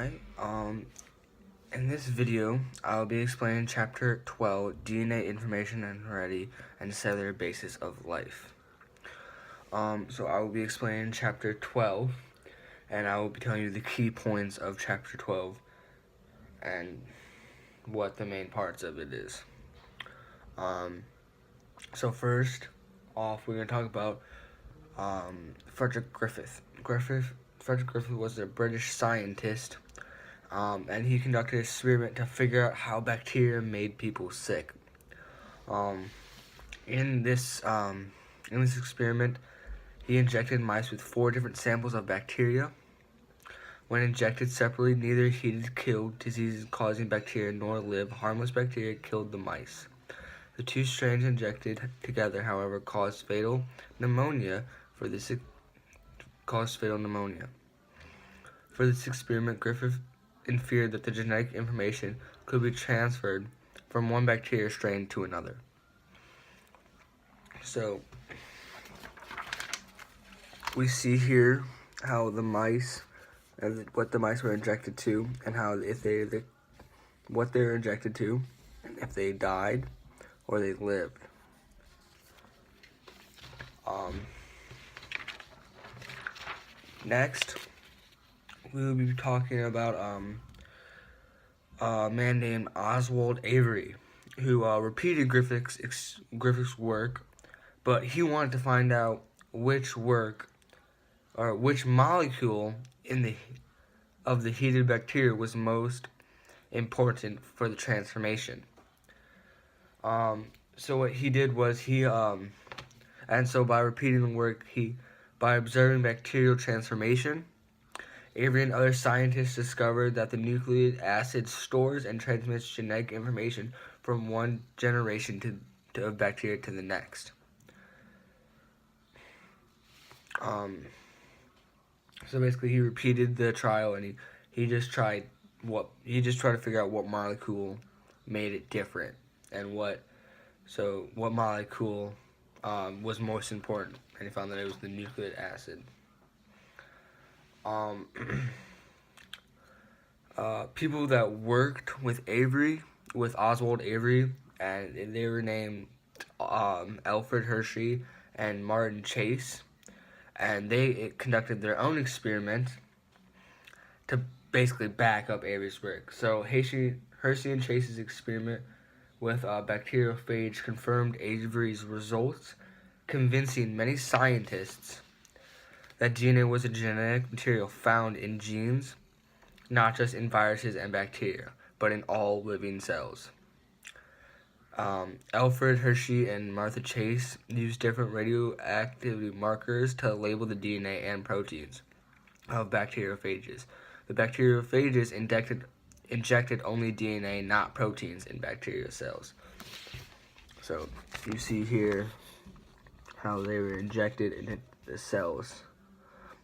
Hi, in this video, I'll be explaining Chapter 12, DNA Information and Heredity and Cellular Basis of Life. So I will be explaining Chapter 12, and I will be telling you the key points of Chapter 12 and what the main parts of it is. So first off, we're going to talk about Frederick Griffith. Frederick Griffith was a British scientist, and he conducted an experiment to figure out how bacteria made people sick. In this experiment, he injected mice with 4 different samples of bacteria. When injected separately, neither heated killed disease-causing bacteria nor live harmless bacteria killed the mice. The 2 strains injected together, however, caused fatal pneumonia. For this experiment, Griffith inferred that the genetic information could be transferred from one bacteria strain to another. So, we see here how the mice, what the mice were injected to, and how what they were injected to, and if they died or they lived. Next, we will be talking about a man named Oswald Avery, who repeated Griffith's work, but he wanted to find out which molecule of the heated bacteria was most important for the transformation. So what he did was and so by repeating the work, by observing bacterial transformation, Avery and other scientists discovered that the nucleic acid stores and transmits genetic information from one generation of bacteria to the next. So basically, he repeated the trial, and he just tried to figure out what molecule made it different, and what molecule was most important, and he found that it was the nucleic acid. People that worked with Oswald Avery, and they were named Alfred Hershey and Martin Chase, and they conducted their own experiment to basically back up Avery's work. So Hershey and Chase's experiment with bacteriophage confirmed Avery's results, convincing many scientists that DNA was a genetic material found in genes, not just in viruses and bacteria, but in all living cells. Alfred Hershey and Martha Chase used different radioactivity markers to label the DNA and proteins of bacteriophages. The bacteriophages injected only DNA, not proteins, in bacteria cells. So you see here how they were injected into the cells.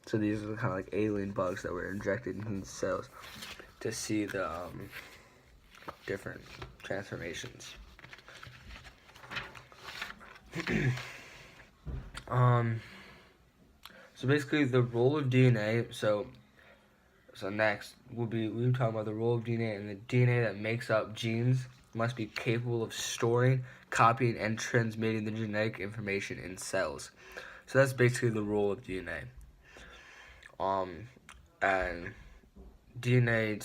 So these are kind of like alien bugs that were injected into the cells to see the different transformations. So basically the role of DNA, so next we'll be talking about the role of DNA, and the DNA that makes up genes must be capable of storing, copying, and transmitting the genetic information in cells. So that's basically the role of DNA. And DNA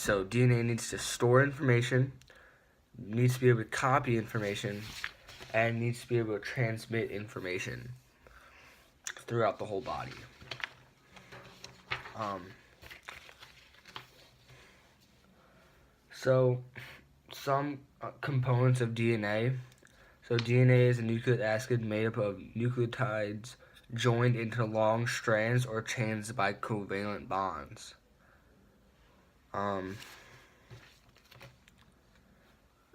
needs to store information, needs to be able to copy information, and needs to be able to transmit information throughout the whole body. So some components of DNA. So DNA is a nucleic acid made up of nucleotides joined into long strands or chains by covalent bonds.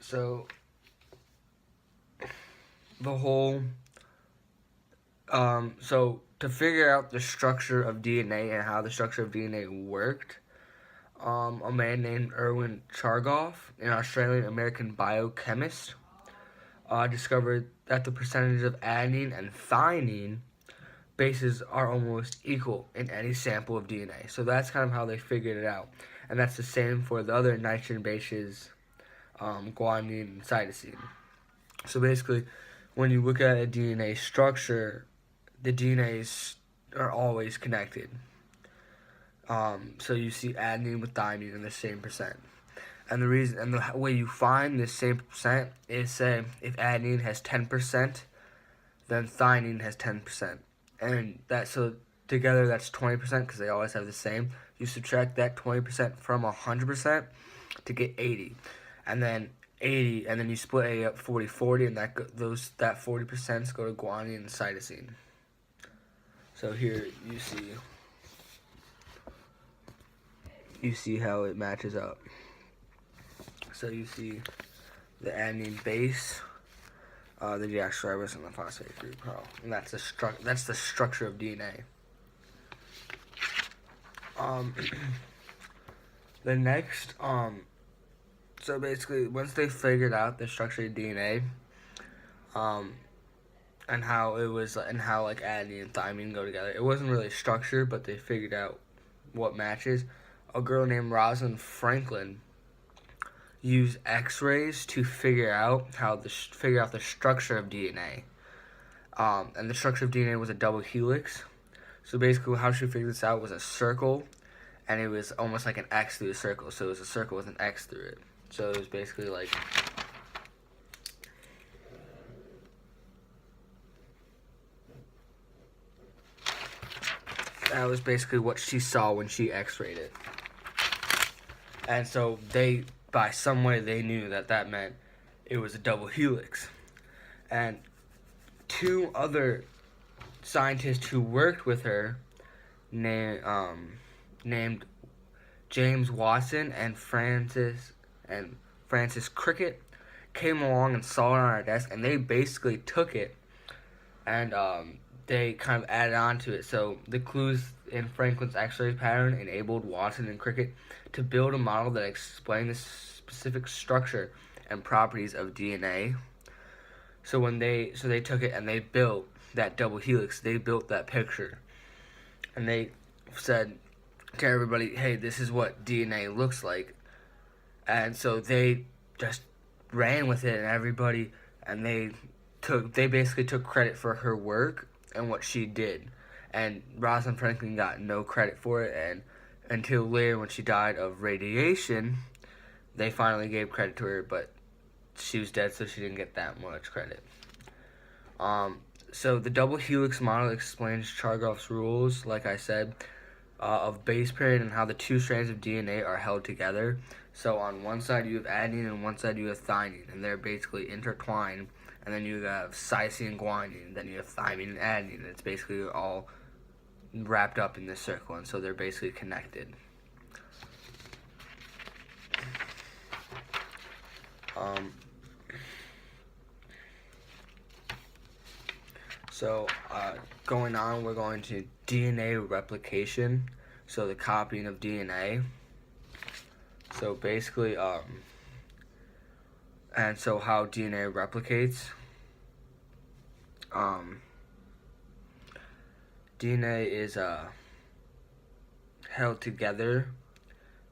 So to figure out the structure of DNA and how the structure of DNA worked, a man named Erwin Chargaff, an Australian-American biochemist, discovered that the percentage of adenine and thymine bases are almost equal in any sample of DNA. So that's kind of how they figured it out. And that's the same for the other nitrogen bases, guanine and cytosine. So basically, when you look at a DNA structure, the DNAs are always connected. So you see adenine with thymine in the same percent. And the reason and the way you find this same percent is, say, if adenine has 10%, then thymine has 10%. And that, so together that's 20% because they always have the same. You subtract that 20% from 100% to get 80. And then 80, and then you split 80 up 40-40, and that 40% go to guanine and cytosine. So here you see how it matches up. So you see the adenine base, the deoxyribose, and the phosphate group. And that's the structure of DNA. The next, so basically, once they figured out the structure of DNA, and how like adenine and thymine go together, it wasn't really structure, but they figured out what matches. A girl named Rosalind Franklin used X-rays to figure out the structure of DNA. And the structure of DNA was a double helix. So basically, how she figured this out was a circle, and it was almost like an X through a circle. So it was a circle with an X through it. So it was basically like that was basically what she saw when she X-rayed it. And so by some way, they knew that meant it was a double helix. And two other scientists who worked with her, named James Watson and Francis Cricket, came along and saw it on our desk, and they basically took it and they kind of added on to it. So the clues in Franklin's X-ray pattern enabled Watson and Cricket to build a model that explained the specific structure and properties of DNA. So they took it and they built that double helix. They built that picture, and they said to everybody, "Hey, this is what DNA looks like." And so they just ran with it, and they basically took credit for her work and what she did. And Rosalind Franklin got no credit for it, and until later when she died of radiation, they finally gave credit to her, but she was dead, so she didn't get that much credit. So the double helix model explains Chargaff's rules, like I said, of base pairing and how the two strands of DNA are held together. So on one side you have adenine, and on one side you have thymine, and they're basically intertwined. And then you have cytosine and guanine, then you have thymine and adenine, and it's basically all wrapped up in this circle, and so they're basically connected. Going on, we're going to DNA replication, so the copying of DNA. So basically, and so how DNA replicates. DNA is held together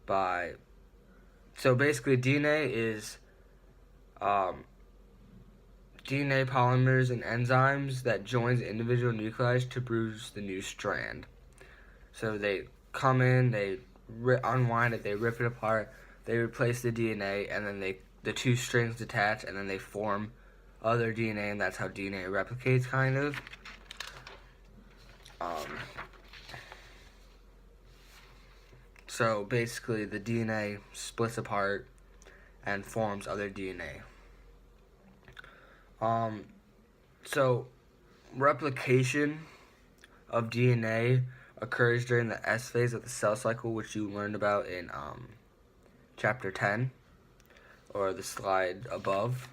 by. So basically, DNA is DNA polymers and enzymes that joins individual nuclei to produce the new strand. So they come in, they unwind it, they rip it apart, they replace the DNA, and then the two strings detach, and then they form other DNA, and that's how DNA replicates, kind of. So basically, the DNA splits apart and forms other DNA. So replication of DNA occurs during the S phase of the cell cycle, which you learned about in chapter 10, or the slide above.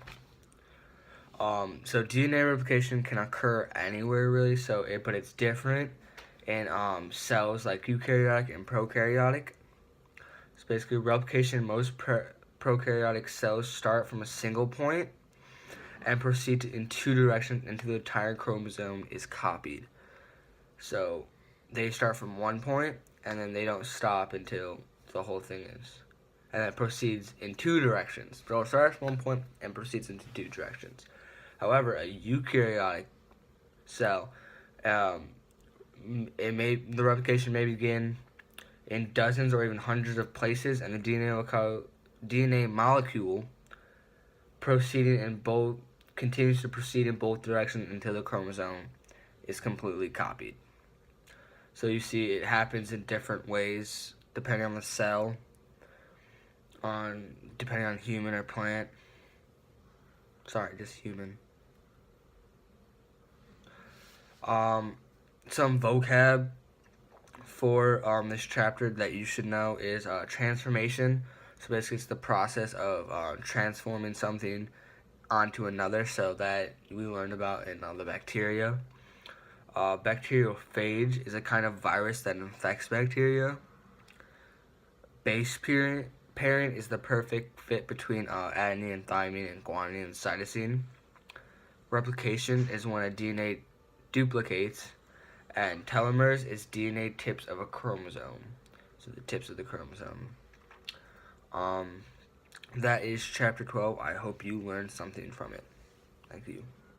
So DNA replication can occur anywhere, really. But it's different in cells like eukaryotic and prokaryotic. So basically, replication, most prokaryotic cells start from a single point and proceed in two directions until the entire chromosome is copied. So they start from one point, and then they don't stop until the whole thing is. And it proceeds in two directions. So it starts from one point and proceeds into two directions. However, a eukaryotic cell, the replication may begin in dozens or even hundreds of places, and the DNA molecule continues to proceed in both directions until the chromosome is completely copied. So you see, it happens in different ways depending on the cell, depending on human or plant. Sorry, just human. Some vocab for this chapter that you should know is transformation. So basically, it's the process of transforming something onto another. So that we learned about in the bacteria. Bacteriophage is a kind of virus that infects bacteria. Base parent is the perfect fit between adenine, thymine, and guanine and cytosine. Replication is when a DNA duplicates, and telomeres is DNA tips of a chromosome. So the tips of the chromosome. That is chapter 12. I hope you learned something from it. Thank you.